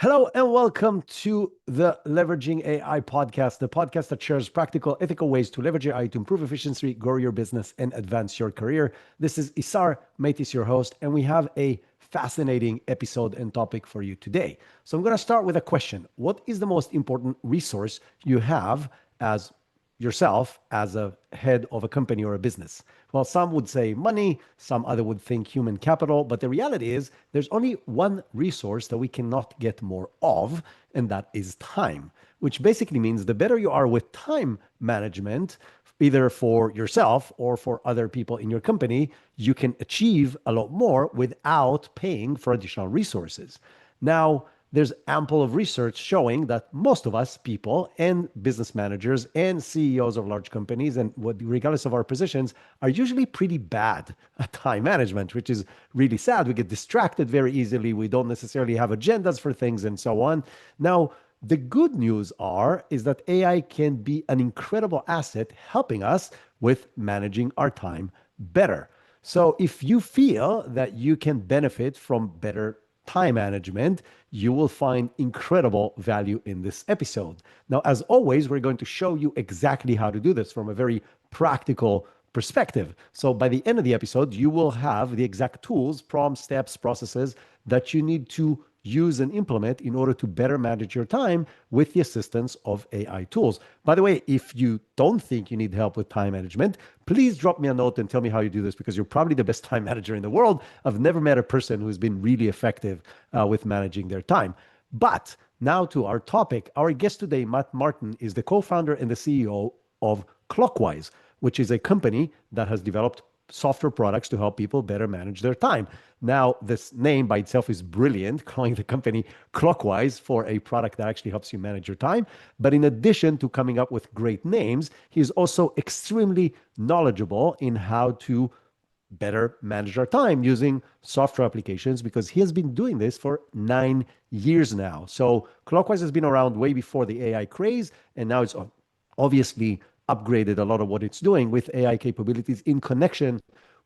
Hello and welcome to the Leveraging AI podcast, the podcast that shares practical, ethical ways to leverage AI to improve efficiency, grow your business, and advance your career. This is Isar Meitis, your host, and we have a fascinating episode and topic for you today. So I'm going to start with a question. What is the most important resource you have as yourself as a head of a company or a business? Well, some would say money, some other would think human capital, but the reality is there's only one resource that we cannot get more of, and that is time, which basically means the better you are with time management, either for yourself or for other people in your company, you can achieve a lot more without paying for additional resources. Now, there's ample of research showing that most of us people and business managers and CEOs of large companies, and regardless of our positions, are usually pretty bad at time management, which is really sad. We get distracted very easily. We don't necessarily have agendas for things and so on. Now, the good news is that AI can be an incredible asset helping us with managing our time better. So if you feel that you can benefit from better time management, you will find incredible value in this episode. Now, as always, we're going to show you exactly how to do this from a very practical perspective. So by the end of the episode, you will have the exact tools, prompts, steps, processes that you need to use and implement in order to better manage your time with the assistance of AI tools. By the way, if you don't think you need help with time management, please drop me a note and tell me how you do this, because you're probably the best time manager in the world. I've never met a person who's been really effective with managing their time. But now to our topic. Our guest today, Matt Martin, is the co-founder and the CEO of Clockwise, which is a company that has developed software products to help people better manage their time. Now, this name by itself is brilliant, calling the company Clockwise for a product that actually helps you manage your time. But in addition to coming up with great names, he's also extremely knowledgeable in how to better manage our time using software applications, because he has been doing this for 9 years now. So Clockwise has been around way before the AI craze, and now it's obviously upgraded a lot of what it's doing with AI capabilities in connection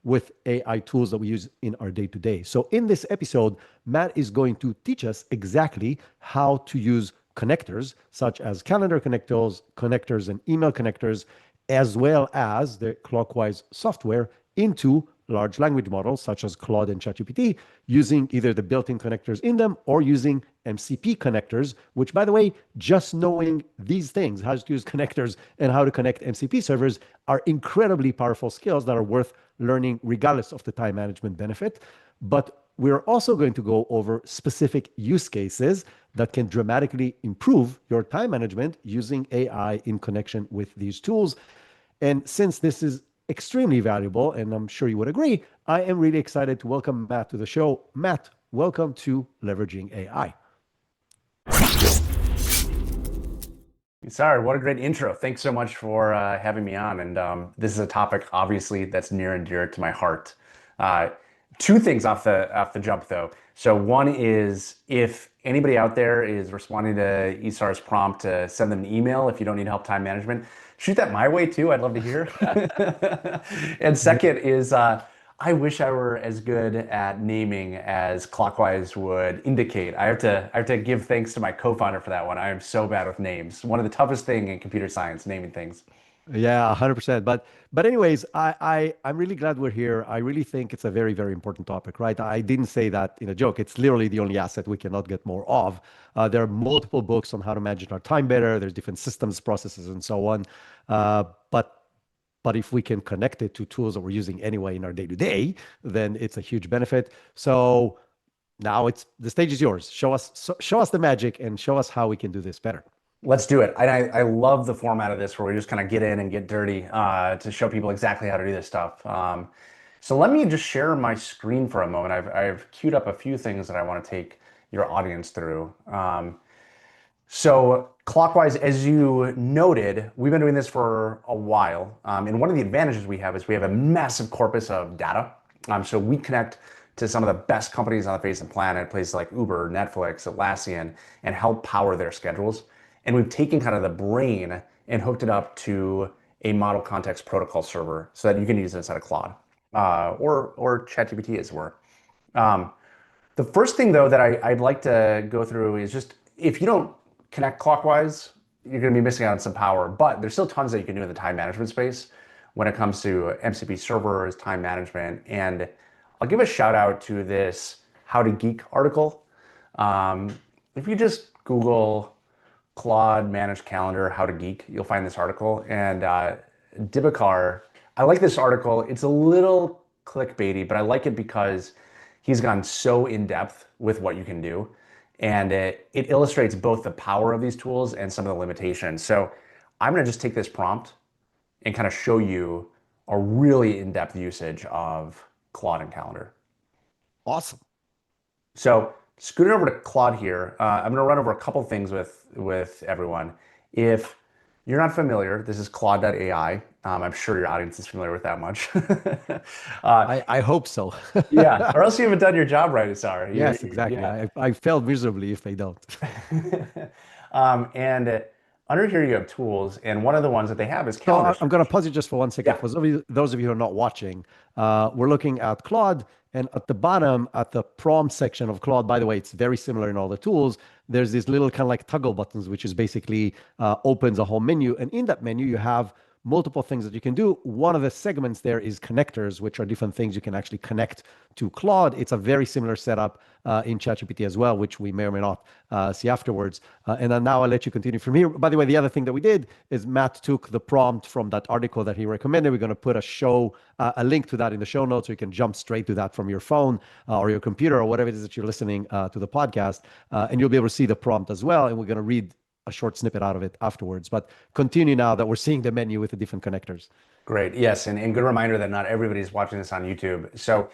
with AI tools that we use in our day-to-day. So in this episode, Matt is going to teach us exactly how to use connectors, such as calendar connectors and email connectors, as well as the Clockwise software into large language models such as Claude and ChatGPT, using either the built-in connectors in them or using MCP connectors, which, by the way, just knowing these things, how to use connectors and how to connect MCP servers, are incredibly powerful skills that are worth learning regardless of the time management benefit. But we're also going to go over specific use cases that can dramatically improve your time management using AI in connection with these tools. And since this is extremely valuable, and I'm sure you would agree, I am really excited to welcome Matt to the show. Matt, welcome to Leveraging AI. Sorry, what a great intro. Thanks so much for having me on. And this is a topic, obviously, that's near and dear to my heart. Two things off the jump, though. So one is, if anybody out there is responding to Isar's prompt to send them an email if you don't need help time management, shoot that my way too. I'd love to hear. And second is, I wish I were as good at naming as Clockwise would indicate. I have to give thanks to my co-founder for that one. I am so bad with names. One of the toughest thing in computer science, naming things. Yeah, 100%. But anyways, I'm really glad we're here. I really think it's a very, very important topic, right? I didn't say that in a joke. It's literally the only asset we cannot get more of. There are multiple books on how to manage our time better. There's different systems, processes, and so on. Uh, but but if we can connect it to tools that we're using anyway in our day-to-day, then it's a huge benefit. So now the stage is yours. Show us the magic and show us how we can do this better. Let's do it. And I love the format of this where we just kind of get in and get dirty to show people exactly how to do this stuff. So let me just share my screen for a moment. I've queued up a few things that I want to take your audience through. So Clockwise, as you noted, we've been doing this for a while. And one of the advantages we have is we have a massive corpus of data. So we connect to some of the best companies on the face of the planet, places like Uber, Netflix, Atlassian, and help power their schedules. And we've taken kind of the brain and hooked it up to a model context protocol server so that you can use it inside of Claude or ChatGPT, as it were. The first thing though that I'd like to go through is just if you don't connect Clockwise, you're going to be missing out on some power, but there's still tons that you can do in the time management space when it comes to MCP servers, time management. And I'll give a shout out to this How to Geek article. If you just Google Claude Managed Calendar, How to Geek, you'll find this article. And Dibakar, I like this article. It's a little clickbaity, but I like it because he's gone so in depth with what you can do. And it illustrates both the power of these tools and some of the limitations. So I'm going to just take this prompt and kind of show you a really in-depth usage of Claude and Calendar. Awesome. So scooting over to Claude here, I'm going to run over a couple things with everyone. If you're not familiar, this is Claude.ai. I'm sure your audience is familiar with that much. I hope so. Yeah, or else you haven't done your job right, Asar. Yes, exactly. Yeah. I failed miserably if they don't. And under here you have tools, and one of the ones that they have is So calendar I'm going to search. pause you just for 1 second. Yeah. For those of you who are not watching, we're looking at Claude, and at the bottom, at the prompt section of Claude, by the way, it's very similar in all the tools. There's these little kind of like toggle buttons, which is basically opens a whole menu. And in that menu, you have multiple things that you can do. One of the segments there is connectors, which are different things you can actually connect to Claude. It's a very similar setup in ChatGPT as well, which we may or may not see afterwards. And then now I'll let you continue from here. By the way, the other thing that we did is Matt took the prompt from that article that he recommended. We're going to put a link to that in the show notes, so you can jump straight to that from your phone or your computer or whatever it is that you're listening to the podcast. And you'll be able to see the prompt as well. And we're going to read a short snippet out of it afterwards. But continue now that we're seeing the menu with the different connectors. Great. Yes. And good reminder that not everybody's watching this on YouTube. So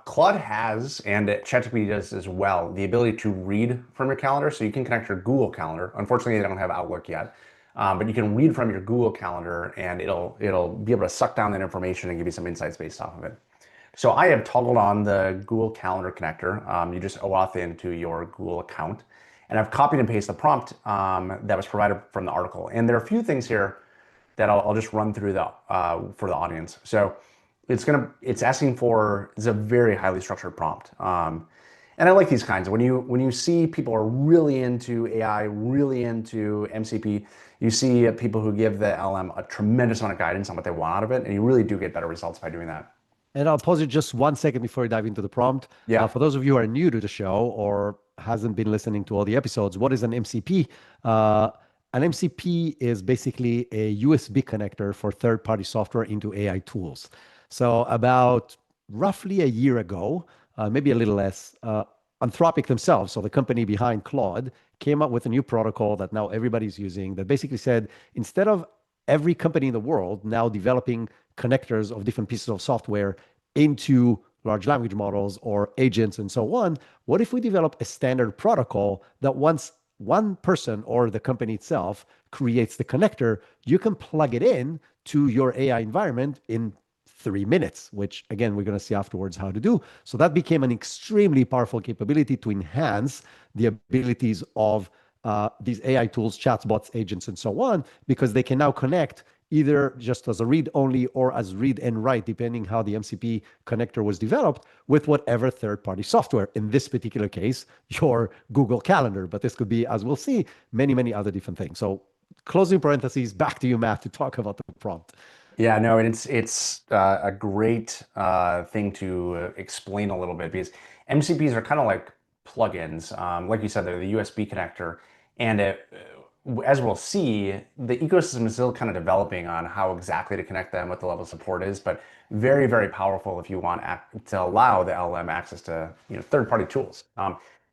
Claude has, and ChatGPT does as well, the ability to read from your calendar. So you can connect your Google Calendar. Unfortunately, they don't have Outlook yet. But you can read from your Google Calendar and it'll be able to suck down that information and give you some insights based off of it. So I have toggled on the Google Calendar connector. You just OAuth into your Google account. And I've copied and pasted the prompt that was provided from the article. And there are a few things here that I'll just run through for the audience. So it's asking for, it's a very highly structured prompt. And I like these kinds. When you see people are really into AI, really into MCP, you see people who give the LM a tremendous amount of guidance on what they want out of it, and you really do get better results by doing that. And I'll pause it just 1 second before we dive into the prompt. Yeah. For those of you who are new to the show or hasn't been listening to all the episodes, what is an MCP? An MCP is basically a USB connector for third-party software into AI tools. So about roughly a year ago, maybe a little less, Anthropic themselves, so the company behind Claude, came up with a new protocol that now everybody's using that basically said, instead of every company in the world now developing connectors of different pieces of software into large language models or agents and so on, what if we develop a standard protocol that once one person or the company itself creates the connector, you can plug it in to your AI environment in 3 minutes, which again, we're going to see afterwards how to do. So that became an extremely powerful capability to enhance the abilities of these AI tools, chatbots, agents, and so on, because they can now connect either just as a read-only or as read and write, depending how the MCP connector was developed, with whatever third-party software. In this particular case, your Google Calendar, but this could be, as we'll see, many, many other different things. So closing parentheses, back to you, Matt, to talk about the prompt. Yeah, no, and it's a great thing to explain a little bit because MCPs are kind of like plugins. Like you said, they're the USB connector, and as we'll see, the ecosystem is still kind of developing on how exactly to connect them, what the level of support is, but very, very powerful if you want to allow the LLM access to third-party tools.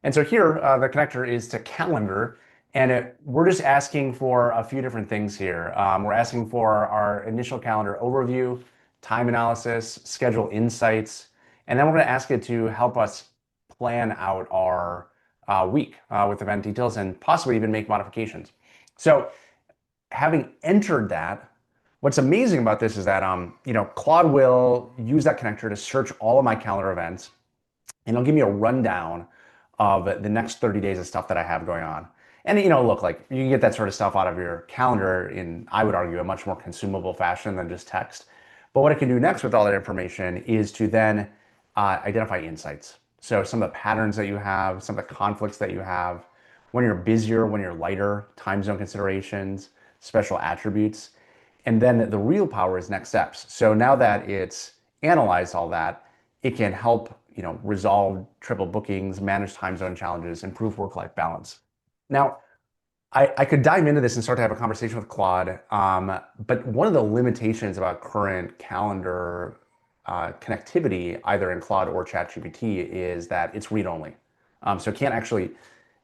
And so here, the connector is to Calendar. And we're just asking for a few different things here. We're asking for our initial calendar overview, time analysis, schedule insights, and then we're going to ask it to help us plan out our week with event details and possibly even make modifications. So having entered that, what's amazing about this is that Claude will use that connector to search all of my calendar events, and it'll give me a rundown of the next 30 days of stuff that I have going on. And look, like you can get that sort of stuff out of your calendar in, I would argue, a much more consumable fashion than just text. But what it can do next with all that information is to then identify insights. So some of the patterns that you have, some of the conflicts that you have, when you're busier, when you're lighter, time zone considerations, special attributes. And then the real power is next steps. So now that it's analyzed all that, it can help, resolve triple bookings, manage time zone challenges, improve work-life balance. Now, I could dive into this and start to have a conversation with Claude, but one of the limitations about current calendar connectivity, either in Claude or ChatGPT, is that it's read-only. So it can't actually,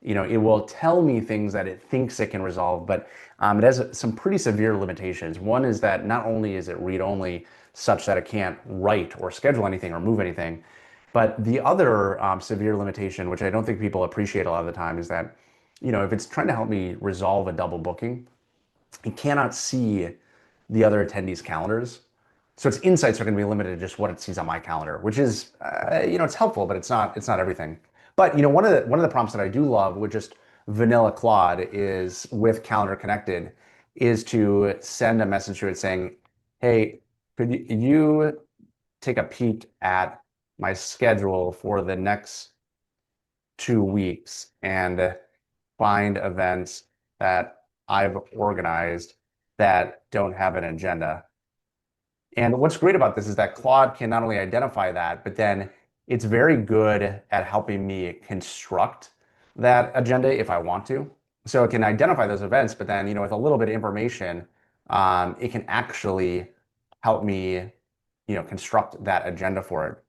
it will tell me things that it thinks it can resolve, but it has some pretty severe limitations. One is that not only is it read-only such that it can't write or schedule anything or move anything, but the other severe limitation, which I don't think people appreciate a lot of the time, is that, if it's trying to help me resolve a double booking, it cannot see the other attendees' calendars. So its insights are going to be limited to just what it sees on my calendar, which is, it's helpful, but it's not everything. But one of the prompts that I do love with just vanilla Claude is with Calendar Connected, is to send a message to it saying, "Hey, could you take a peek at my schedule for the next 2 weeks and find events that I've organized that don't have an agenda?" And what's great about this is that Claude can not only identify that, but then it's very good at helping me construct that agenda if I want to. So it can identify those events, but then, with a little bit of information, it can actually help me, construct that agenda for it.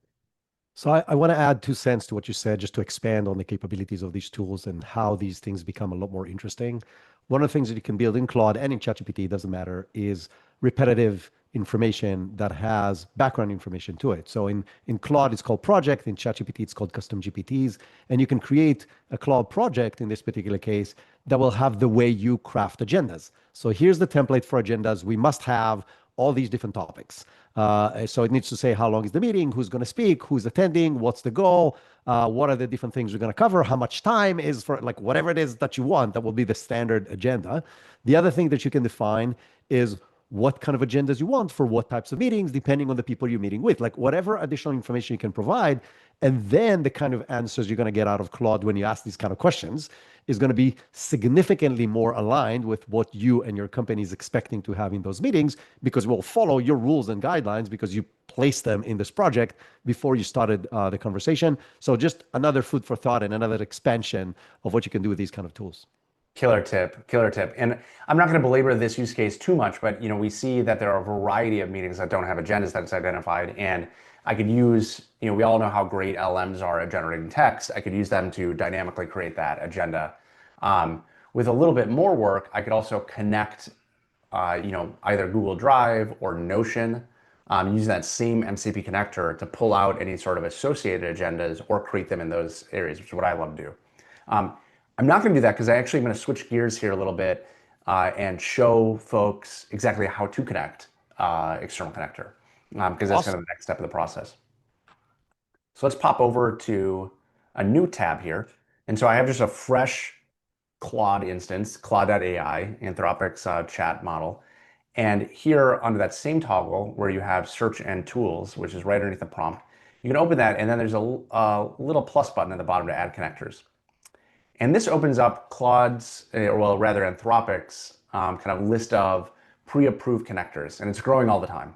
So I want to add 2 cents to what you said, just to expand on the capabilities of these tools and how these things become a lot more interesting. One of the things that you can build in Claude and in ChatGPT, it doesn't matter, is repetitive information that has background information to it. So in Claude, it's called project. In ChatGPT, it's called custom GPTs. And you can create a Claude project in this particular case that will have the way you craft agendas. So here's the template for agendas. We must have all these different topics. So it needs to say how long is the meeting, who's going to speak, who's attending, what's the goal, what are the different things we're going to cover, how much time is for, like, whatever it is that you want. That will be the standard agenda. The other thing that you can define is what kind of agendas you want for what types of meetings, depending on the people you're meeting with, like whatever additional information you can provide. And then the kind of answers you're going to get out of Claude when you ask these kind of questions is going to be significantly more aligned with what you and your company is expecting to have in those meetings, because we'll follow your rules and guidelines because you placed them in this project before you started the conversation. So just another food for thought and another expansion of what you can do with these kind of tools. Killer tip, killer tip. And I'm not going to belabor this use case too much, but we see that there are a variety of meetings that don't have agendas that it's identified. And I could use, we all know how great LMs are at generating text. I could use them to dynamically create that agenda. With a little bit more work, I could also connect, either Google Drive or Notion, using that same MCP connector to pull out any sort of associated agendas or create them in those areas, which is what I love to do. I'm not going to do that because I actually am going to switch gears here a little bit and show folks exactly how to connect external connector, because that's kind of the next step of the process. So let's pop over to a new tab here. And so I have just a fresh Claude instance, Claude.ai, Anthropic's chat model. And here under that same toggle where you have search and tools, which is right underneath the prompt, you can open that, and then there's a little plus button at the bottom to add connectors. And this opens up Claude's, or well, rather Anthropic's kind of list of pre-approved connectors, and it's growing all the time.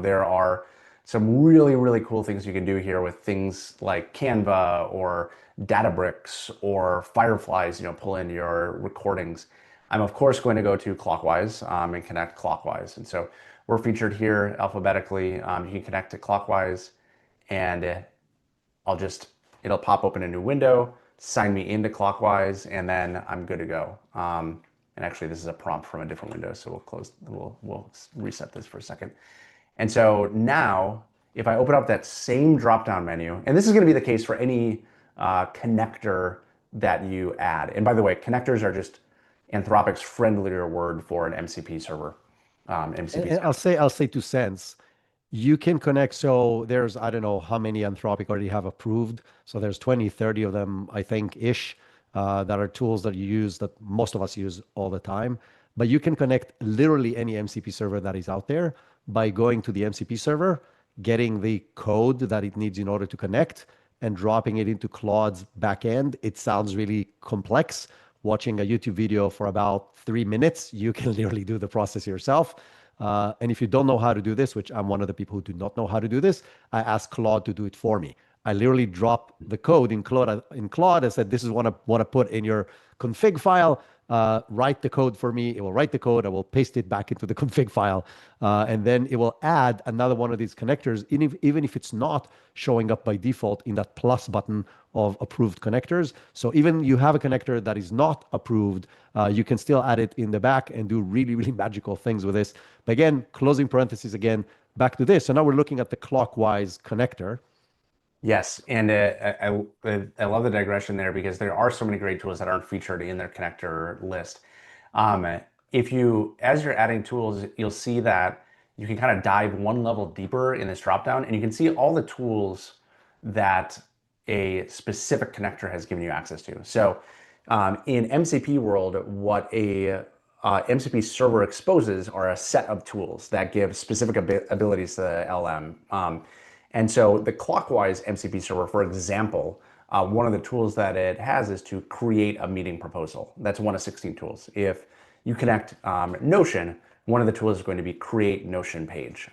There are some really, really cool things you can do here with things like Canva or Databricks or Fireflies, pull in your recordings. I'm of course going to go to Clockwise and connect Clockwise. And so we're featured here alphabetically. You can connect to Clockwise, and it'll pop open a new window, sign me into Clockwise, and then I'm good to go. And actually this is a prompt from a different window, so we'll reset this for a second. And so now if I open up that same drop-down menu, and this is going to be the case for any connector that you add. And by the way, connectors are just Anthropic's friendlier word for an MCP server. And I'll say 2 cents. You can connect. So there's, I don't know how many Anthropic already have approved. So there's 20, 30 of them, I think, ish, that are tools that you use, that most of us use all the time. But you can connect literally any MCP server that is out there by going to the MCP server, getting the code that it needs in order to connect, and dropping it into Claude's backend, it sounds really complex. Watching a YouTube video for about 3 minutes, you can literally do the process yourself. And if you don't know how to do this, which I'm one of the people who do not know how to do this, I ask Claude to do it for me. I literally drop the code in Claude. I said, this is what I want to put in your config file. Write the code for me. It will write the code. I will paste it back into the config file. And then it will add another one of these connectors, even if it's not showing up by default in that plus button of approved connectors. So even you have a connector that is not approved, you can still add it in the back and do really, really magical things with this. But again, closing parentheses again, back to this. So now we're looking at the Clockwise connector. Yes, and I love the digression there because there are so many great tools that aren't featured in their connector list. If you, as you're adding tools, you'll see that you can kind of dive one level deeper in this dropdown, and you can see all the tools that a specific connector has given you access to. So in MCP world, what a MCP server exposes are a set of tools that give specific abilities to the LM. And so the Clockwise MCP server, for example, one of the tools that it has is to create a meeting proposal. That's one of 16 tools. If you connect Notion, one of the tools is going to be create Notion page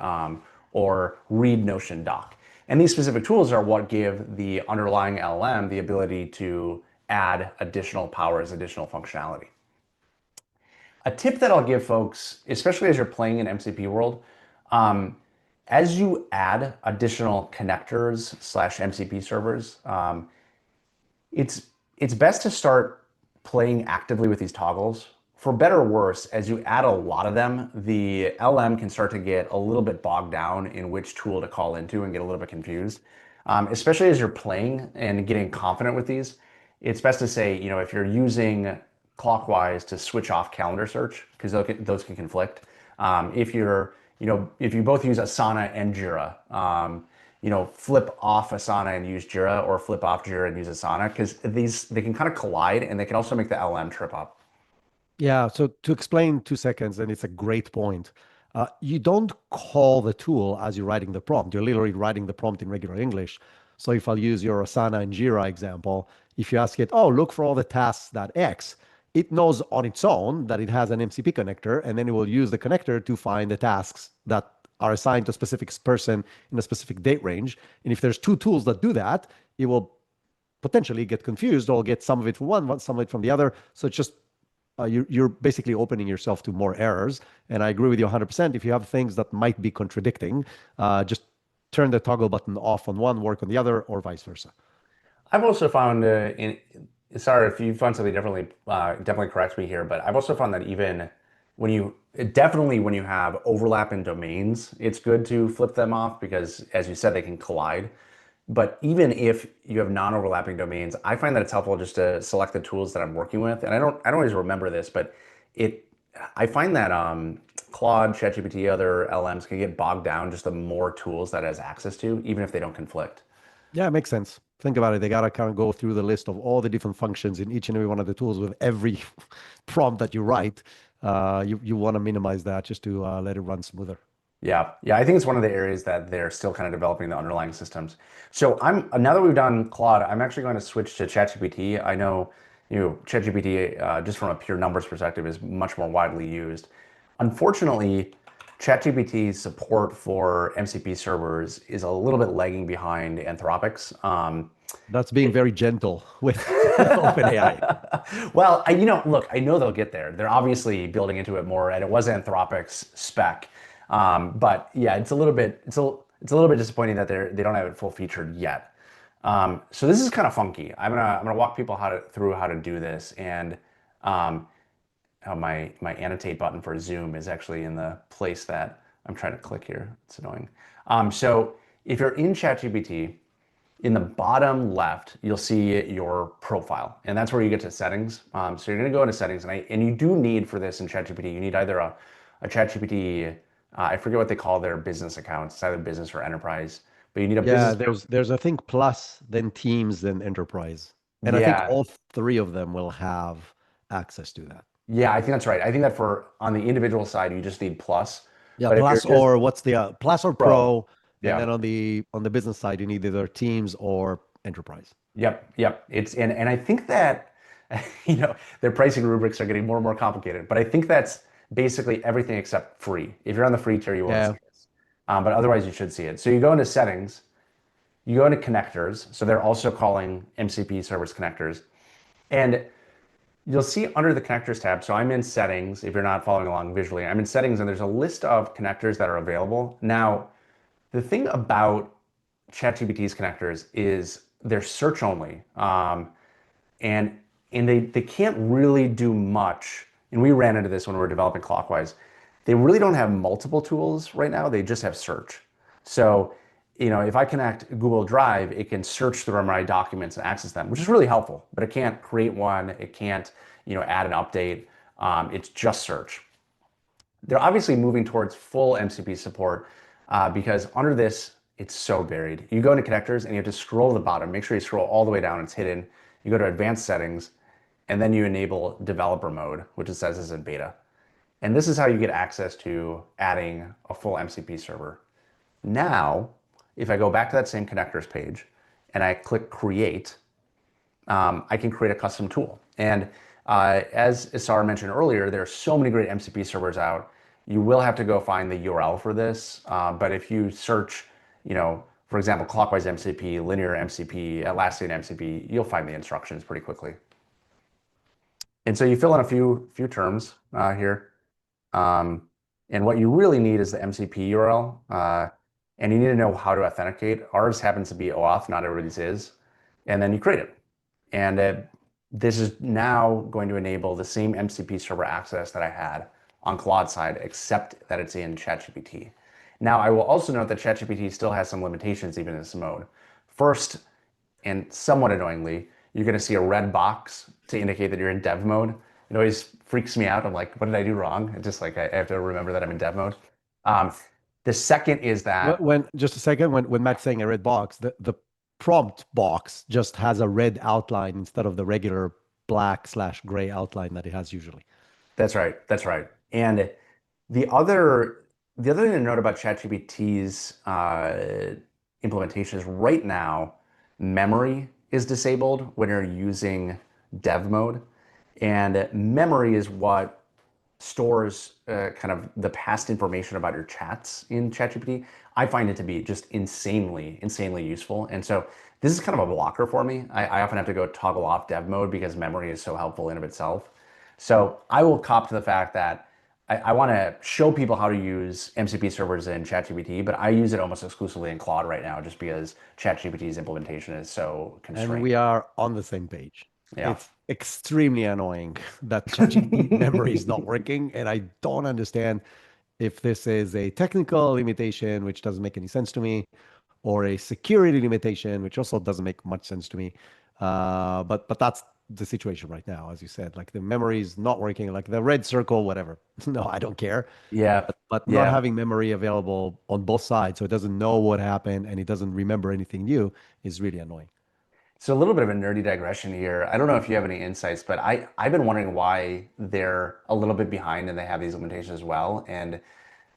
or read Notion doc. And these specific tools are what give the underlying LLM the ability to add additional powers, additional functionality. A tip that I'll give folks, especially as you're playing in MCP world, as you add additional connectors / MCP servers, it's best to start playing actively with these toggles. For better or worse, as you add a lot of them, the LM can start to get a little bit bogged down in which tool to call into and get a little bit confused. Especially as you're playing and getting confident with these, it's best to say, if you're using Clockwise to switch off calendar search, because those can conflict. If you both use Asana and Jira, flip off Asana and use Jira, or flip off Jira and use Asana, because they can kind of collide, and they can also make the LM trip up. Yeah, so to explain 2 seconds, and it's a great point. You don't call the tool as you're writing the prompt. You're literally writing the prompt in regular English. So if I'll use your Asana and Jira example, if you ask it, oh, look for all the tasks that X, it knows on its own that it has an MCP connector, and then it will use the connector to find the tasks that are assigned to a specific person in a specific date range. And if there's two tools that do that, it will potentially get confused, or get some of it from one, some of it from the other. So it's just you're basically opening yourself to more errors. And I agree with you 100%. If you have things that might be contradicting, just turn the toggle button off on one, work on the other, or vice versa. I've also found, sorry if you found something definitely correct me here, but I've also found that even when you have overlap in domains, it's good to flip them off because, as you said, they can collide. But even if you have non-overlapping domains, I find that it's helpful just to select the tools that I'm working with. And I don't always remember this, but I find that Claude, ChatGPT, other LMs can get bogged down just the more tools that it has access to, even if they don't conflict. Yeah, it makes sense. Think about it. They got to kind of go through the list of all the different functions in each and every one of the tools with every prompt that you write. You want to minimize that just to let it run smoother. Yeah, I think it's one of the areas that they're still kind of developing the underlying systems. So now that we've done Claude, I'm actually going to switch to ChatGPT. I know, ChatGPT, just from a pure numbers perspective, is much more widely used. Unfortunately, ChatGPT's support for MCP servers is a little bit lagging behind Anthropic's. That's being very gentle with OpenAI. Well, look, I know they'll get there. They're obviously building into it more, and it was Anthropic's spec. But yeah, it's a little bit disappointing that they don't have it full featured yet. So this is kind of funky. I'm gonna walk people through how to do this, and my annotate button for Zoom is actually in the place that I'm trying to click here. It's annoying. So if you're in ChatGPT, in the bottom left, you'll see your profile, and that's where you get to settings. So you're gonna go into settings, and you do need, for this in ChatGPT, you need either a ChatGPT, I forget what they call their business accounts. It's either business or enterprise, but you need a business. There's I think plus, then teams, then enterprise. And I think all three of them will have access to that. Yeah, I think that's right. I think that on the individual side, you just need plus. Yeah, plus, or what's the plus or pro, Yeah. and then on the business side, you need either teams or enterprise. Yep. And I think that their pricing rubrics are getting more and more complicated, but I think that's basically everything except free. If you're on the free tier, you won't see Yeah. this. But otherwise you should see it. So you go into settings, you go into connectors. So they're also calling MCP service connectors. And you'll see under the connectors tab, so I'm in settings. If you're not following along visually, I'm in settings and there's a list of connectors that are available. Now, the thing about ChatGPT's connectors is they're search only. And they can't really do much. And we ran into this when we were developing Clockwise. They really don't have multiple tools right now. They just have search. So, if I connect Google Drive, it can search through my documents and access them, which is really helpful. But it can't create one. It can't, add an update. It's just search. They're obviously moving towards full MCP support because under this, it's so buried. You go into connectors and you have to scroll to the bottom. Make sure you scroll all the way down. It's hidden. You go to advanced settings and then you enable developer mode, which it says is in beta. And this is how you get access to adding a full MCP server. Now, if I go back to that same connectors page and I click create, I can create a custom tool. And as Isar mentioned earlier, there are so many great MCP servers out. You will have to go find the URL for this. But if you search, for example, Clockwise MCP, Linear MCP, Atlassian MCP, you'll find the instructions pretty quickly. And so you fill in a few terms here. And what you really need is the MCP URL. And you need to know how to authenticate. Ours happens to be OAuth, not everybody's is. And then you create it. And this is now going to enable the same MCP server access that I had on Claude side, except that it's in ChatGPT. Now, I will also note that ChatGPT still has some limitations even in this mode. First, and somewhat annoyingly, you're going to see a red box to indicate that you're in dev mode. It always freaks me out. I'm like, what did I do wrong? It's just like I have to remember that I'm in dev mode. The second is that Just a second, when Matt's saying a red box, the prompt box just has a red outline instead of the regular black/gray outline that it has usually. That's right. And the other thing to note about ChatGPT's implementation is right now, memory is disabled when you're using dev mode. And memory is what stores kind of the past information about your chats in ChatGPT. I find it to be just insanely useful. And so this is kind of a blocker for me. I often have to go toggle off dev mode because memory is so helpful in of itself. So I will cop to the fact that I want to show people how to use MCP servers in ChatGPT, but I use it almost exclusively in Claude right now just because ChatGPT's implementation is so constrained. And we are on the same page. Yeah. It's extremely annoying that ChatGPT memory is not working, and I don't understand if this is a technical limitation, which doesn't make any sense to me, or a security limitation, which also doesn't make much sense to me. But that's the situation right now, as you said. Like the memory is not working, like the red circle, whatever. No, I don't care. Yeah. But not having memory available on both sides, so it doesn't know what happened and it doesn't remember anything new, is really annoying. So a little bit of a nerdy digression here. I don't know if you have any insights, but I've been wondering why they're a little bit behind and they have these limitations as well. And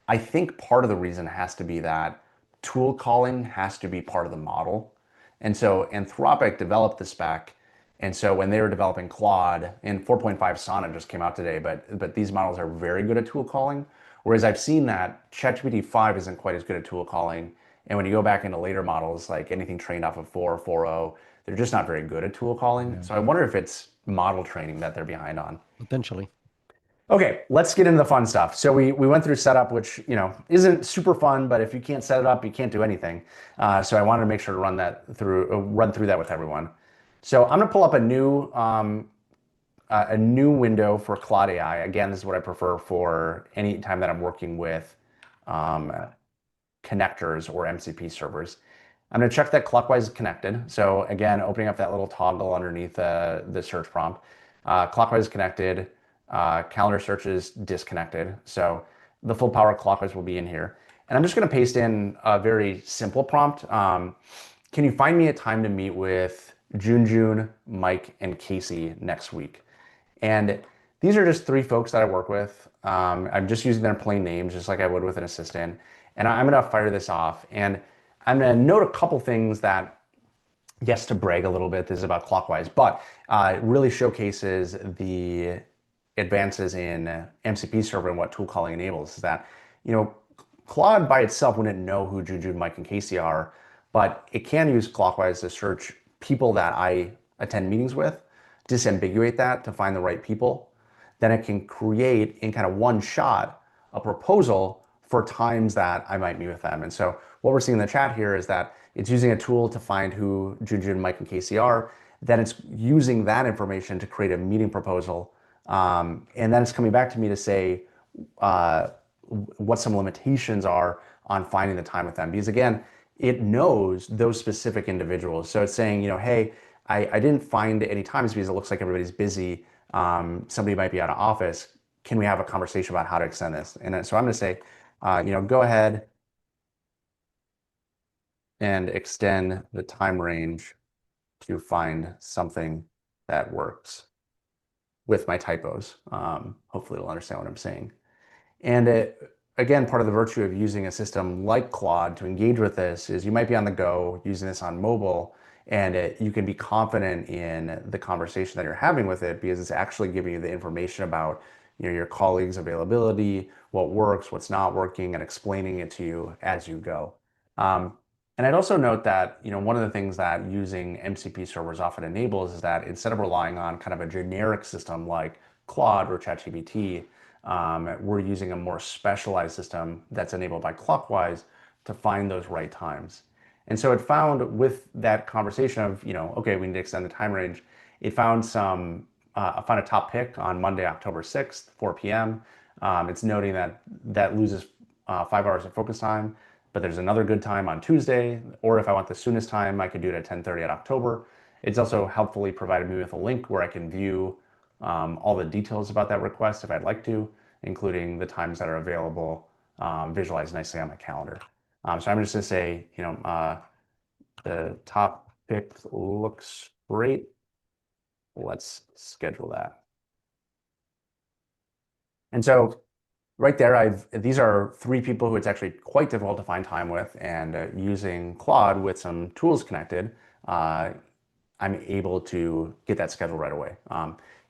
I think part of the reason has to be that tool calling has to be part of the model. And so Anthropic developed the spec. And so when they were developing Claude, and 4.5 Sonnet just came out today, but these models are very good at tool calling. Whereas I've seen that ChatGPT 5 isn't quite as good at tool calling. And when you go back into later models, like anything trained off of 4 or 4.0, they're just not very good at tool calling. Yeah. So I wonder if it's model training that they're behind on. Potentially. Okay, let's get into the fun stuff. So we went through setup, which isn't super fun, but if you can't set it up, you can't do anything. So I wanted to make sure to run through that with everyone. So I'm gonna pull up a new window for Claude AI. Again, this is what I prefer for any time that I'm working with connectors or MCP servers. I'm gonna check that Clockwise is connected. So again, opening up that little toggle underneath the search prompt. Clockwise is connected. Calendar search is disconnected. So the full power Clockwise will be in here. And I'm just gonna paste in a very simple prompt. Can you find me a time to meet with June, Mike, and Casey next week? And these are just 3 folks that I work with. I'm just using their plain names, just like I would with an assistant. And I'm gonna fire this off. And I'm gonna note a couple things that yes, to brag a little bit, this is about Clockwise, but it really showcases the advances in MCP server and what tool calling enables. Is that, you know, Claude by itself wouldn't know who Juju, Mike, and Casey are, but it can use Clockwise to search people that I attend meetings with, disambiguate that to find the right people. Then it can create in kind of one shot a proposal for times that I might meet with them. And so what we're seeing in the chat here is that it's using a tool to find who Juju, Mike, and Casey are. Then it's using that information to create a meeting proposal. And then it's coming back to me to say uh, what some limitations are on finding the time with them. Because again, it knows those specific individuals. So it's saying, hey, I didn't find any times because it looks like everybody's busy. Somebody might be out of office. Can we have a conversation about how to extend this? And so I'm going to say, go ahead and extend the time range to find something that works with my typos. Hopefully it'll understand what I'm saying. And again, part of the virtue of using a system like Claude to engage with this is you might be on the go using this on mobile, and you can be confident in the conversation that you're having with it because it's actually giving you the information about your colleagues' availability, what works, what's not working, and explaining it to you as you go. And I'd also note that one of the things that using MCP servers often enables is that instead of relying on kind of a generic system like Claude or ChatGPT, we're using a more specialized system that's enabled by Clockwise to find those right times. And so it found with that conversation of, okay, we need to extend the time range, it found found a top pick on Monday, October 6th, 4 p.m. It's noting that that loses 5 hours of focus time, but there's another good time on Tuesday, or if I want the soonest time, I could do it at 10:30 at October. It's also helpfully provided me with a link where I can view all the details about that request if I'd like to, including the times that are available, visualized nicely on my calendar. So I'm just going to say, the top pick looks great. Let's schedule that. And so right there, these are 3 people who it's actually quite difficult to find time with, and using Claude with some tools connected, I'm able to get that scheduled right away.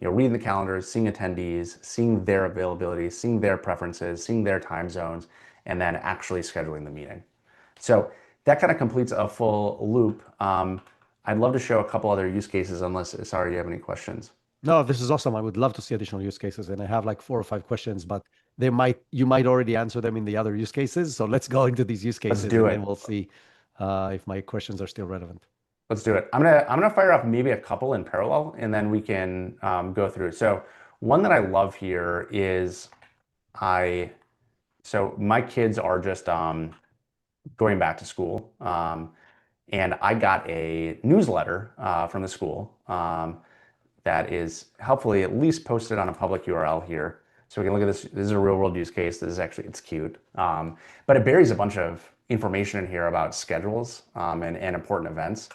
Reading the calendars, seeing attendees, seeing their availability, seeing their preferences, seeing their time zones, and then actually scheduling the meeting. So that kind of completes a full loop. I'd love to show a couple other use cases, unless, sorry, you have any questions. No, this is awesome. I would love to see additional use cases, and I have like 4 or 5 questions, but you might already answer them in the other use cases. So let's go into these use cases, do and it. then we'll see if my questions are still relevant. Let's do it. I'm gonna fire off maybe a couple in parallel, and then we can go through. So one that I love here is so my kids are just going back to school, and I got a newsletter from the school that is helpfully at least posted on a public URL here. So we can look at this. This is a real world use case. This is actually, it's cute. But it buries a bunch of information in here about schedules and important events.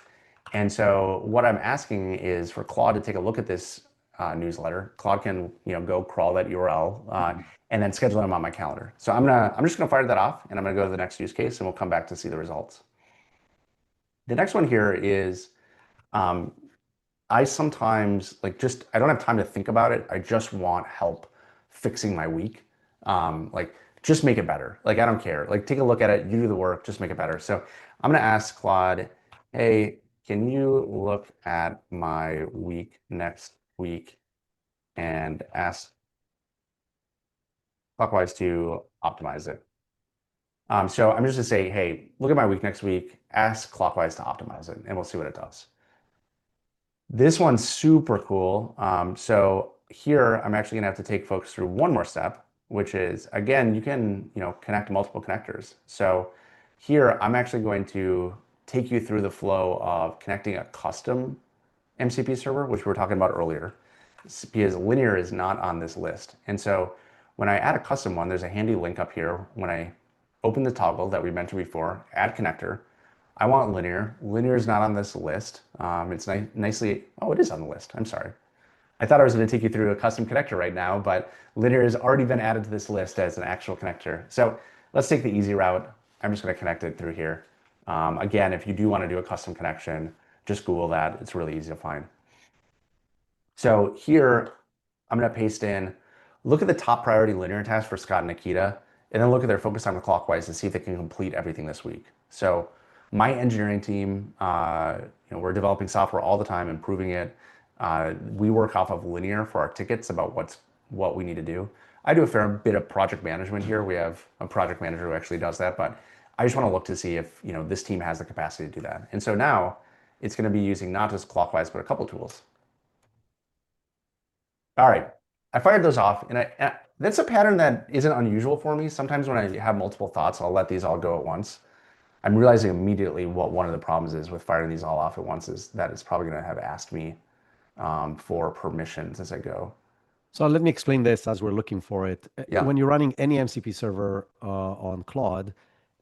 And so what I'm asking is for Claude to take a look at this newsletter. Claude can go crawl that URL and then schedule them on my calendar. So I'm just gonna fire that off, and I'm gonna go to the next use case, and we'll come back to see the results. The next one here is I sometimes I don't have time to think about it. I just want help fixing my week. Just make it better. I don't care. Take a look at it, you do the work, just make it better. So I'm gonna ask Claude, hey, can you look at my week next week and ask Clockwise to optimize it? So I'm just gonna say, hey, look at my week next week, ask Clockwise to optimize it, and we'll see what it does. This one's super cool. So here I'm actually gonna have to take folks through one more step, which is, again, you can connect multiple connectors. So here I'm actually going to take you through the flow of connecting a custom MCP server, which we were talking about earlier, because linear is not on this list. And so when I add a custom one, there's a handy link up here. When I open the toggle that we mentioned before, add connector, I want linear. Linear is not on this list. It's nicely, oh, it is on the list. I'm sorry. I thought I was going to take you through a custom connector right now, but linear has already been added to this list as an actual connector. So let's take the easy route. I'm just going to connect it through here. Again, if you do want to do a custom connection, Just Google that. It's really easy to find. So here, I'm going to paste in, look at the top priority linear task for Scott and Nikita, and then look at their focus time with Clockwise and see if they can complete everything this week. So my engineering team, we're developing software all the time, improving it. We work off of linear for our tickets about what we need to do. I do a fair bit of project management here. We have a project manager who actually does that, but I just want to look to see if this team has the capacity to do that. And so now it's going to be using not just Clockwise, but a couple tools. All right, I fired those off, and that's a pattern that isn't unusual for me. Sometimes when I have multiple thoughts, I'll let these all go at once. I'm realizing immediately what one of the problems is with firing these all off at once is that it's probably going to have asked me for permissions as I go. So let me explain this as we're looking for it. Yeah. When you're running any MCP server on Claude,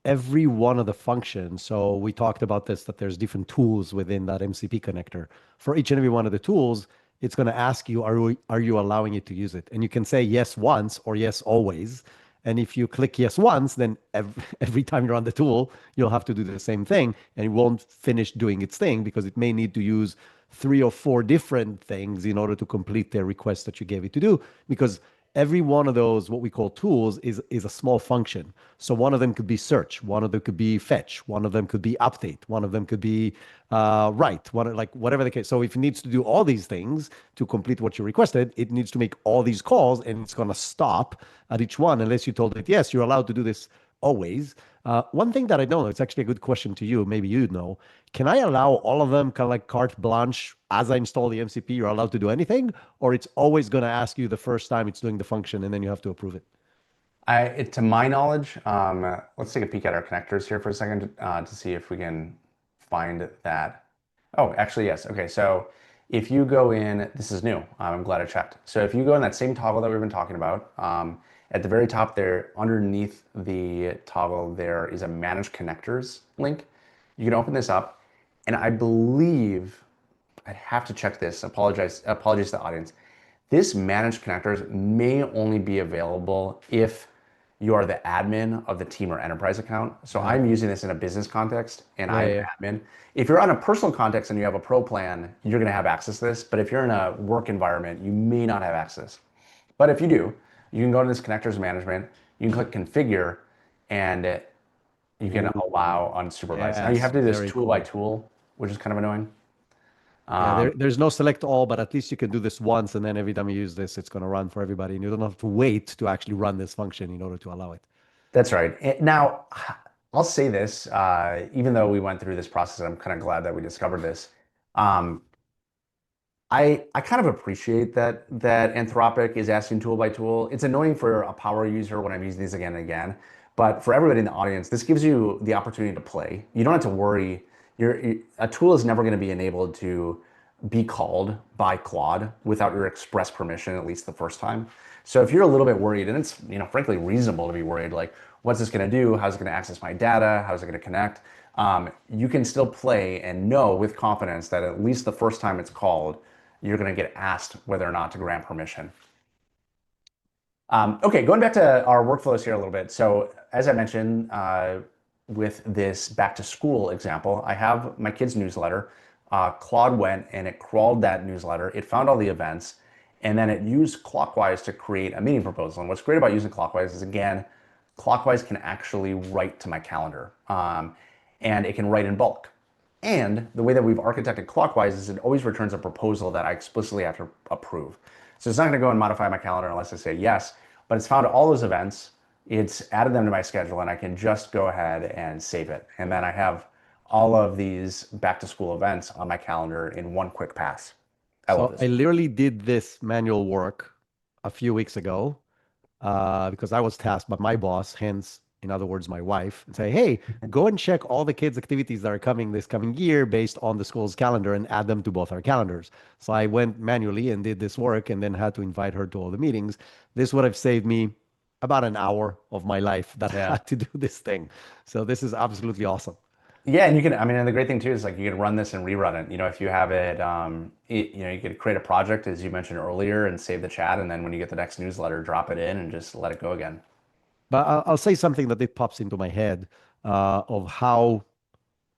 every one of the functions, so we talked about this, that there's different tools within that MCP connector. For each and every one of the tools, it's going to ask you, are you allowing it to use it? And you can say yes once or yes always. And if you click yes once, then every time you're on the tool, you'll have to do the same thing and it won't finish doing its thing because it may need to use 3 or 4 different things in order to complete the request that you gave it to do. Because every one of those, what we call tools, is a small function. So one of them could be search, one of them could be fetch, one of them could be update, one of them could be write, like whatever the case. So if it needs to do all these things to complete what you requested, it needs to make all these calls, and it's going to stop at each one unless you told it, yes, you're allowed to do this always. One thing that I don't know, it's actually a good question to you, maybe you know, can I allow all of them kind of like carte blanche as I install the MCP, you're allowed to do anything, or it's always going to ask you the first time it's doing the function and then you have to approve it? To my knowledge, let's take a peek at our connectors here for a second to see if we can find that. Oh, actually, yes. Okay, so if you go in, this is new. I'm glad I checked. So if you go in that same toggle that we've been talking about, at the very top there, underneath the toggle, there is a Manage Connectors link. You can open this up, and I believe I'd have to check this. Apologize to the audience. This managed connectors may only be available if you are the admin of the team or enterprise account. So I'm using this in a business context and I'm Yeah. admin. If you're on a personal context and you have a pro plan, you're going to have access to this. But if you're in a work environment, you may not have access. But if you do, you can go to this connectors management, you can click configure, and you can allow unsupervised. Now you have Yes, to do this very tool by cool. tool, which is kind of annoying. Yeah, there's no select all, but at least you can do this once, and then every time you use this, it's going to run for everybody, and you don't have to wait to actually run this function in order to allow it. That's right. Now, I'll say this, even though we went through this process, I'm kind of glad that we discovered this. Um, I kind of appreciate that Anthropic is asking tool by tool. It's annoying for a power user when I'm using these again and again, but for everybody in the audience, this gives you the opportunity to play. You don't have to worry. A tool is never going to be enabled to be called by Claude without your express permission, at least the first time. So if you're a little bit worried, and it's frankly reasonable to be worried, like what's this going to do? How's it going to access my data? How's it going to connect? You can still play and know with confidence that at least the first time it's called, you're going to get asked whether or not to grant permission. Okay, going back to our workflows here a little bit. So as I mentioned, with this back to school example, I have my kids' newsletter. Claude went and it crawled that newsletter. It found all the events, and then it used Clockwise to create a meeting proposal. And what's great about using Clockwise is, again, Clockwise can actually write to my calendar, and it can write in bulk. And the way that we've architected Clockwise is it always returns a proposal that I explicitly have to approve. So it's not going to go and modify my calendar unless I say yes, but it's found all those events, it's added them to my schedule, and I can just go ahead and save it. And then I have all of these back to school events on my calendar in one quick pass. I love So I this. literally did this manual work a few weeks ago because I was tasked by my boss, hence, in other words, my wife, and say, hey, go and check all the kids' activities that are coming this coming year based on the school's calendar and add them to both our calendars. So I went manually and did this work and then had to invite her to all the meetings. This would have saved me about an hour of my life that I Yeah. had to do this thing. So this is absolutely awesome. Yeah, and you can, I mean, and the great thing too is like you can run this and rerun it. If you have it, you could create a project as you mentioned earlier and save the chat, and then when you get the next newsletter, drop it in and just let it go again. But I'll say something that it pops into my head of how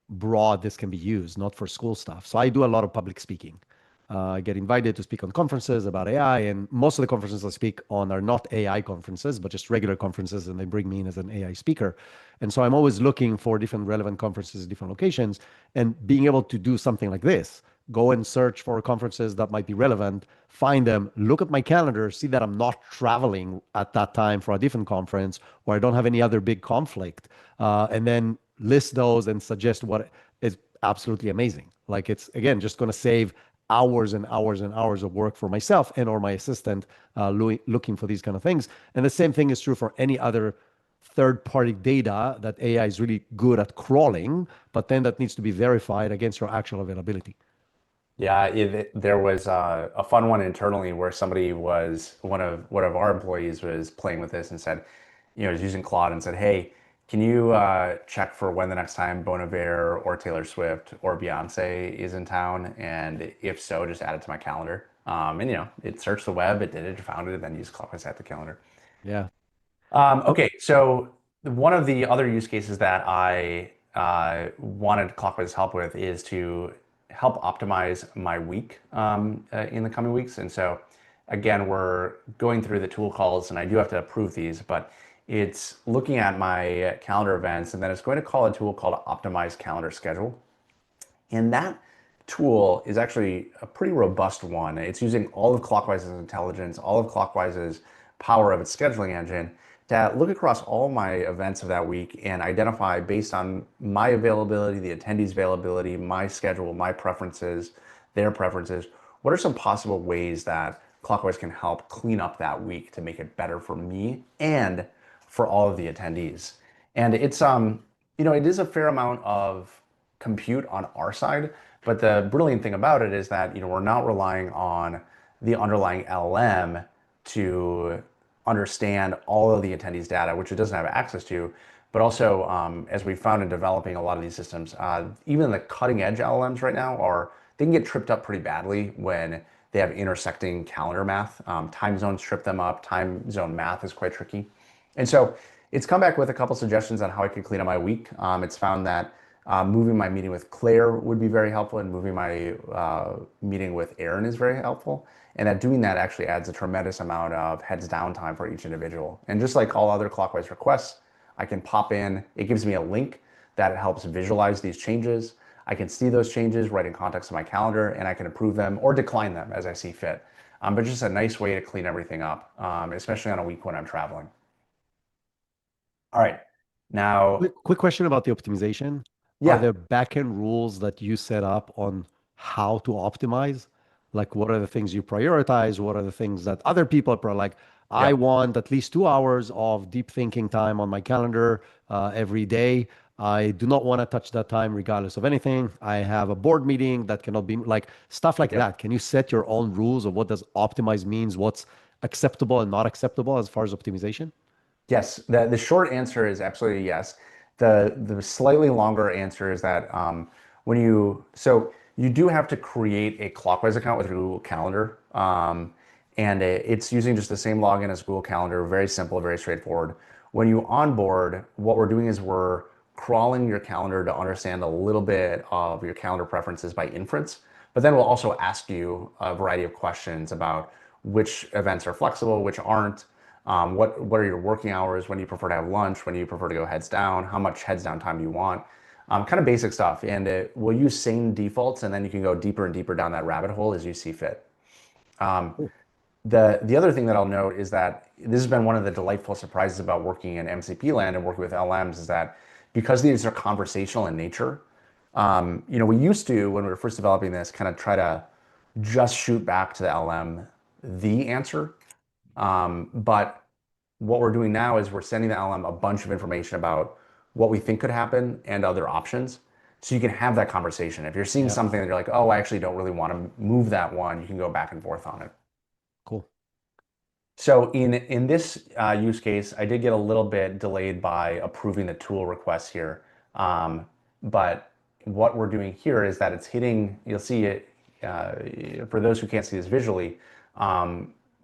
broad this can be used, not for school stuff. So I do a lot of public speaking. I get invited to speak on conferences about AI, and most of the conferences I speak on are not AI conferences, but just regular conferences, and they bring me in as an AI speaker. And so I'm always looking for different relevant conferences, different locations, and being able to do something like this, go and search for conferences that might be relevant, find them, look at my calendar, see that I'm not traveling at that time for a different conference, or I don't have any other big conflict, and then list those and suggest what is absolutely amazing. Like it's again just going to save hours and hours and hours of work for myself and or my assistant looking for these kind of things. And the same thing is true for any other third-party data that AI is really good at crawling, but then that needs to be verified against your actual availability. Yeah, there was a fun one internally where somebody was one of our employees was playing with this and said, was using Claude and said, "Hey, can you check for when the next time Bon Iver or Taylor Swift or Beyonce is in town, and if so, just add it to my calendar." And it searched the web, it did it, found it, and then used Clockwise at the calendar. Yeah. Okay, so one of the other use cases that I wanted Clockwise help with is to help optimize my week in the coming weeks. And so, again, we're going through the tool calls, and I do have to approve these, but it's looking at my calendar events, and then it's going to call a tool called Optimize Calendar Schedule. And that tool is actually a pretty robust one. It's using all of Clockwise's intelligence, all of Clockwise's power of its scheduling engine to look across all my events of that week and identify based on my availability, the attendees' availability, my schedule, my preferences, their preferences, what are some possible ways that Clockwise can help clean up that week to make it better for me and for all of the attendees. And it is a fair amount of compute on our side, but the brilliant thing about it is that we're not relying on the underlying LLM to understand all of the attendees' data, which it doesn't have access to. But also, as we found in developing a lot of these systems, even the cutting edge LLMs right now they can get tripped up pretty badly when they have intersecting calendar math. Time zones trip them up. Time zone math is quite tricky. And so it's come back with a couple suggestions on how I can clean up my week. It's found that moving my meeting with Claire would be very helpful, and moving my meeting with Aaron is very helpful. And that doing that actually adds a tremendous amount of heads down time for each individual. And just like all other Clockwise requests, I can pop in, it gives me a link that helps visualize these changes. I can see those changes right in context of my calendar, and I can approve them or decline them as I see fit. But just a nice way to clean everything up, especially on a week when I'm traveling. All right. Now, Quick question about the optimization. Are yeah, there backend rules that you set up on how to optimize? Like, what are the things you prioritize? What are the things that other people are like, I yep, want at least 2 hours of deep thinking time on my calendar every day. I do not want to touch that time regardless of anything. I have a board meeting that cannot be like stuff like yep. that. Can you set your own rules of what does optimize means? What's acceptable and not acceptable as far as optimization? Yes, the short answer is absolutely yes. The slightly longer answer is that you do have to create a Clockwise account with Google Calendar, and it's using just the same login as Google Calendar. Very simple, very straightforward. When you onboard, what we're doing is we're crawling your calendar to understand a little bit of your calendar preferences by inference, but then we'll also ask you a variety of questions about which events are flexible, which aren't. What are your working hours? When do you prefer to have lunch? When do you prefer to go heads down? How much heads down time do you want? Kind of basic stuff. And we'll use sane defaults, and then you can go deeper and deeper down that rabbit hole as you see fit. Cool. The other thing that I'll note is that this has been one of the delightful surprises about working in MCP land and working with LMs is that because these are conversational in nature, we used to, when we were first developing this, kind of try to just shoot back to the LM the answer. But what we're doing now is we're sending the LM a bunch of information about what we think could happen and other options. So you can have that conversation. If you're seeing Yeah. something that you're like, oh, I actually don't really want to move that one, you can go back and forth on it. Cool. So in this use case, I did get a little bit delayed by approving the tool requests here. But what we're doing here is that it's hitting, you'll see it, for those who can't see this visually,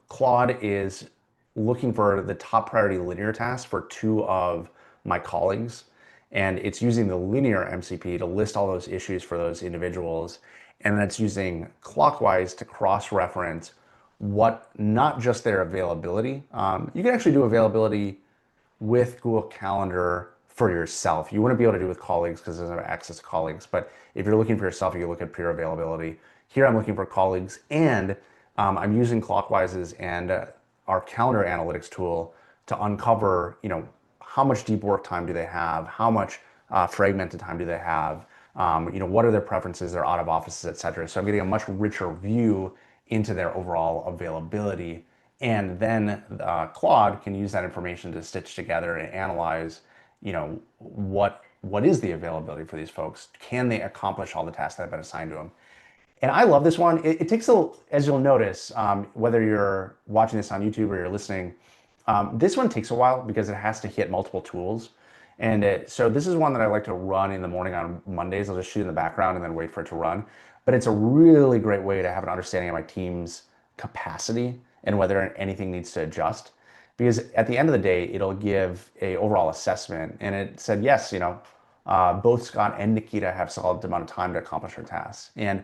Claude is looking for the top priority linear tasks for two of my colleagues. And it's using the linear MCP to list all those issues for those individuals. And then it's using Clockwise to cross-reference what, not just their availability. You can actually do availability with Google Calendar for yourself. You wouldn't be able to do it with colleagues because there's no access to colleagues. But if you're looking for yourself, you can look at peer availability. Here I'm looking for colleagues, and I'm using Clockwise's and our calendar analytics tool to uncover, how much deep work time do they have? How much fragmented time do they have? What are their preferences, their out of offices, et cetera. So I'm getting a much richer view into their overall availability. And then Claude can use that information to stitch together and analyze, what is the availability for these folks? Can they accomplish all the tasks that have been assigned to them? And I love this one. It takes a little, as you'll notice, whether you're watching this on YouTube or you're listening, this one takes a while because it has to hit multiple tools. And so this is one that I like to run in the morning on Mondays. I'll just shoot in the background and then wait for it to run. But it's a really great way to have an understanding of my team's capacity and whether anything needs to adjust. Because at the end of the day, it'll give a overall assessment. And it said, yes, both Scott and Nikita have solid amount of time to accomplish their tasks. And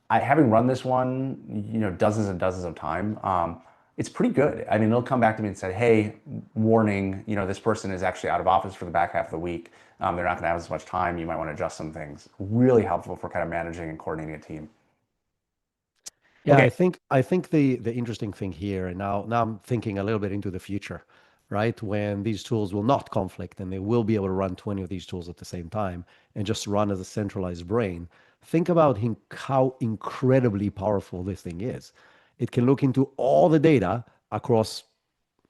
having run this one, dozens and dozens of time, it's pretty good. I mean, they'll come back to me and say, hey, warning, this person is actually out of office for the back half of the week. They're not going to have as much time. You might want to adjust some things. Really helpful for kind of managing and coordinating a team. Yeah, Okay. I think the interesting thing here, and now I'm thinking a little bit into the future, right? When these tools will not conflict and they will be able to run 20 of these tools at the same time and just run as a centralized brain. Think about how incredibly powerful this thing is. It can look into all the data across,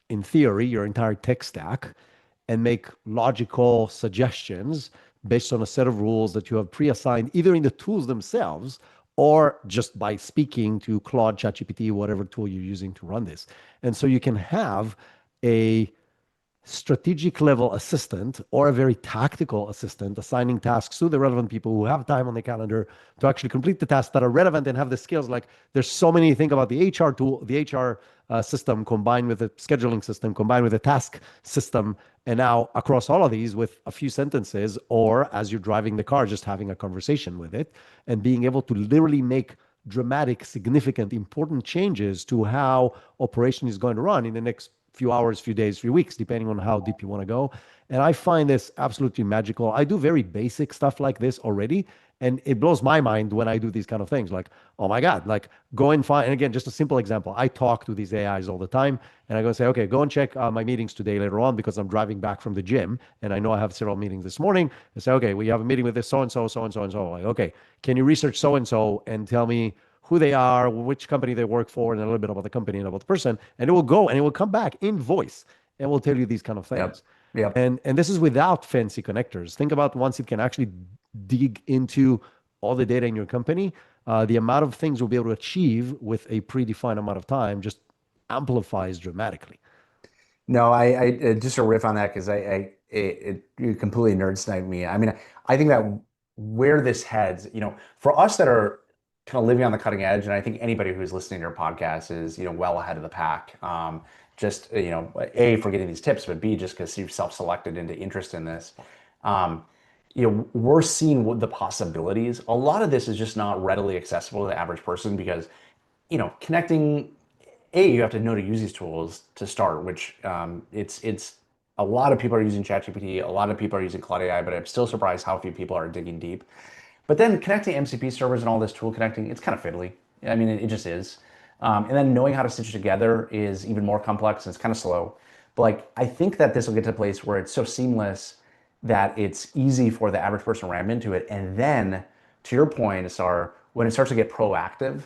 in theory, your entire tech stack and make logical suggestions based on a set of rules that you have pre-assigned either in the tools themselves or just by speaking to Claude, ChatGPT, whatever tool you're using to run this. And so you can have a strategic level assistant or a very tactical assistant assigning tasks to the relevant people who have time on the calendar to actually complete the tasks that are relevant and have the skills. Like there's so many, think about the HR tool, the HR system combined with the scheduling system, combined with the task system. And now across all of these with a few sentences, or as you're driving the car, just having a conversation with it and being able to literally make dramatic, significant, important changes to how operation is going to run in the next few hours, few days, few weeks, depending on how deep you want to go. And I find this absolutely magical. I do very basic stuff like this already. And it blows my mind when I do these kind of things like, oh my God, like go and find, and again, just a simple example. I talk to these AIs all the time and I go say, okay, go and check my meetings today later on because I'm driving back from the gym and I know I have several meetings this morning. I say, okay, we have a meeting with this so-and-so, so-and-so, and so. Like, okay, can you research so-and-so and tell me who they are, which company they work for, and a little bit about the company and about the person. And it will go and it will come back in voice and will tell you these kind of Yep. things. Yep. And this is without fancy connectors. Think about once it can actually dig into all the data in your company, the amount of things we'll be able to achieve with a predefined amount of time just amplifies dramatically. No, I just a riff on that because you completely nerd sniped me. I mean, I think that where this heads, for us that are kind of living on the cutting edge, and I think anybody who's listening to your podcast is, well ahead of the pack. Just, A, for getting these tips, but B, just because you've self-selected into interest in this. Um, we're seeing what the possibilities. A lot of this is just not readily accessible to the average person because, connecting you have to know to use these tools to start, which it's a lot of people are using ChatGPT, a lot of people are using Claude AI, but I'm still surprised how few people are digging deep. But then connecting MCP servers and all this tool connecting, it's kind of fiddly. I mean, it just is. And then knowing how to stitch it together is even more complex and it's kind of slow. But like, I think that this will get to a place where it's so seamless that it's easy for the average person to ram into it. And then, to your point, Asar, when it starts to get proactive,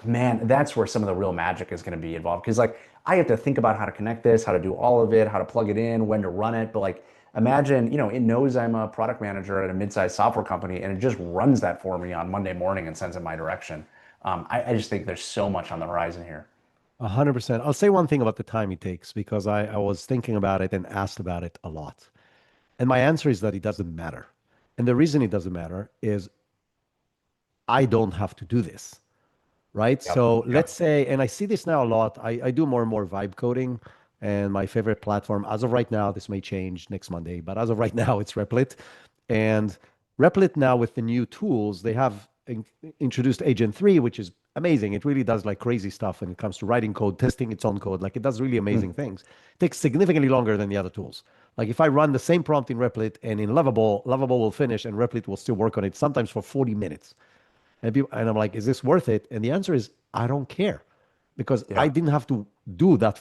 man, that's where some of the real magic is going to be involved. Because like I have to think about how to connect this, how to do all of it, how to plug it in, when to run it. But like imagine, it knows I'm a product manager at a mid-sized software company and it just runs that for me on Monday morning and sends it my direction. I just think there's so much on the horizon here. 100%. I'll say one thing about the time it takes because I was thinking about it and asked about it a lot. And my answer is that it doesn't matter. And the reason it doesn't matter is I don't have to do this, right? Yep. So let's Yep. say, and I see this now a lot. I do more and more vibe coding. And my favorite platform, as of right now, this may change next Monday, but as of right now, it's Replit. And Replit now with the new tools, they have introduced Agent 3, which is amazing. It really does like crazy stuff when it comes to writing code, testing its own code. Like it does really amazing things. It takes significantly longer than the other tools. Like if I run the same prompt in Replit and in Lovable will finish and Replit will still work on it sometimes for 40 minutes. And I'm like, is this worth it? And the answer is, I don't care because I Yeah. didn't have to do that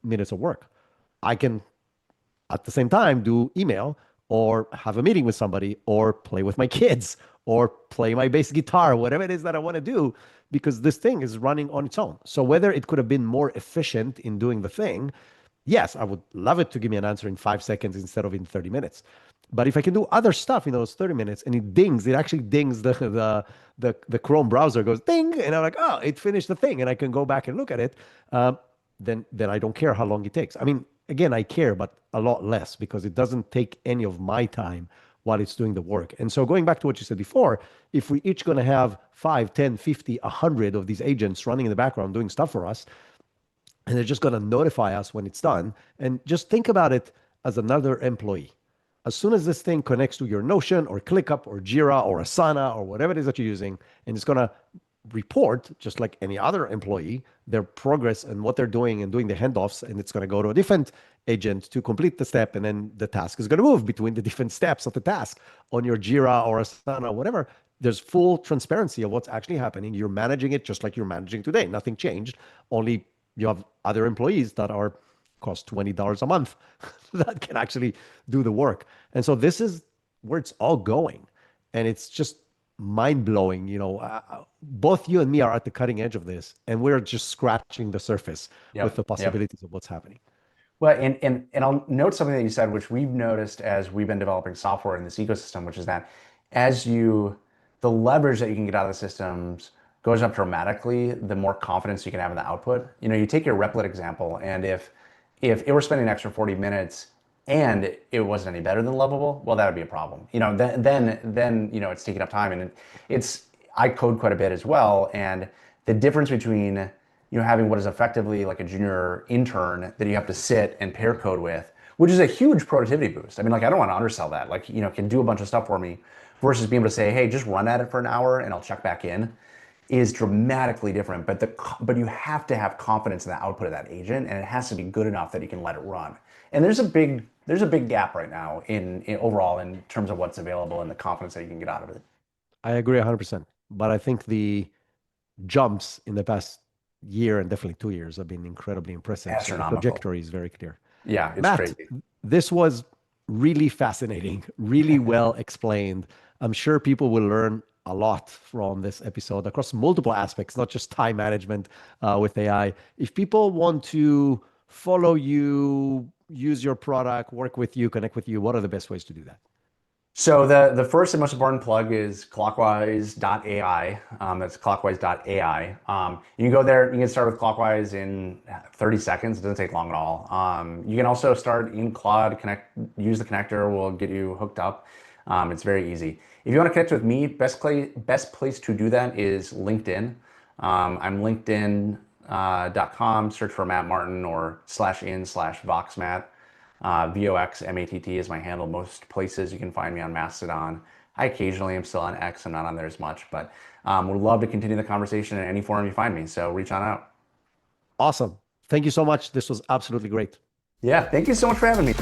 minutes of work. I can at the same time do email or have a meeting with somebody or play with my kids or play my bass guitar, whatever it is that I want to do, because this thing is running on its own. So whether it could have been more efficient in doing the thing, yes, I would love it to give me an answer in 5 seconds instead of in 30 minutes. But if I can do other stuff in those 30 minutes and it actually dings the Chrome browser goes ding, and I'm like, oh, it finished the thing, and I can go back and look at it. Then I don't care how long it takes. I mean, again, I care, but a lot less because it doesn't take any of my time while it's doing the work. And so going back to what you said before, if we each going to have 5, 10, 50, 100 of these agents running in the background doing stuff for us, and they're just going to notify us when it's done, and just think about it as another employee. As soon as this thing connects to your Notion or ClickUp or Jira or Asana or whatever it is that you're using, and it's going to report, just like any other employee, their progress and what they're doing and doing the handoffs, and it's going to go to a different agent to complete the step, and then the task is going to move between the different steps of the task on your Jira or Asana or whatever. There's full transparency of what's actually happening. You're managing it just like you're managing today. Nothing changed. Only you have other employees that cost $20 a month that can actually do the work. And so this is where it's all going. And it's just mind blowing. Both you and me are at the cutting edge of this, and we're just scratching the surface with the possibilities of what's happening. Well, and I'll note something that you said, which we've noticed as we've been developing software in this ecosystem, which is that the leverage that you can get out of the systems goes up dramatically, the more confidence you can have in the output. You take your Replit example, and if it were spending an extra 40 minutes and it wasn't any better than Lovable, well, that would be a problem. Then it's taking up time, and I code quite a bit as well, and the difference between having what is effectively like a junior intern that you have to sit and pair code with, which is a huge productivity boost. I mean, like, I don't want to undersell that. Like, can do a bunch of stuff for me versus being able to say, hey, just run at it for an hour and I'll check back in, is dramatically different. But you have to have confidence in the output of that agent, and it has to be good enough that you can let it run. And there's a big gap right now in overall in terms of what's available and the confidence that you can get out of it. I agree 100%. But I think the jumps in the past year and definitely 2 years have been incredibly impressive. So the Astronomical. trajectory is very clear. Yeah, it's Matt, crazy. this was really fascinating, really well explained. I'm sure people will learn a lot from this episode across multiple aspects, not just time management with AI. If people want to follow you, use your product, work with you, connect with you, what are the best ways to do that? So the first and most important plug is clockwise.ai. That's clockwise.ai. You can go there. You can start with Clockwise in 30 seconds. It doesn't take long at all. You can also start in Claude, use the connector. We'll get you hooked up. It's very easy. If you want to connect with me, best place to do that is LinkedIn. I'm linkedin.com. Search for Matt Martin or /in/VoxMatt. VoxMatt is my handle. Most places you can find me on Mastodon. I occasionally am still on X. I'm not on there as much, but would love to continue the conversation in any forum you find me. So reach on out. Awesome. Thank you so much. This was absolutely great. Yeah, thank you so much for having me.